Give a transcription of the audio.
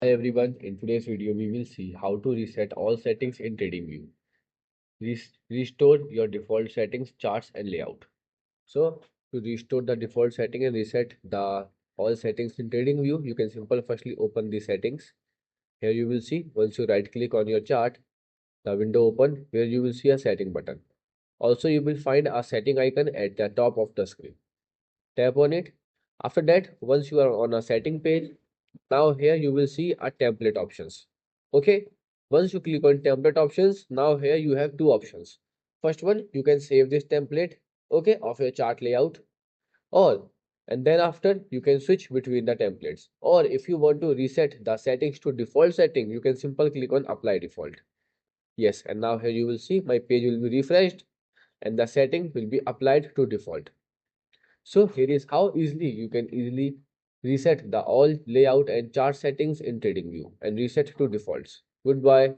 Hi everyone, in today's video we will see how to reset all settings in TradingView. Restore your default settings, charts and layout. So to restore the default setting and reset the all settings in TradingView, you can firstly open the settings. Here you will see once you right click on your chart, the window open where you will see a setting button. Also you will find a setting icon at the top of the screen. Tap on it. After that, once you are on a setting page, now here you will see a template options. Okay, once you click on template options, now here you have two options. First one, you can save this template, okay, of your chart layout, or and then after you can switch between the templates. Or if you want to reset the settings to default setting, you can simply click on apply default. Yes, and now here you will see my page will be refreshed and the setting will be applied to default. So here is how you can easily reset the all layout and chart settings in TradingView and reset to defaults. Goodbye.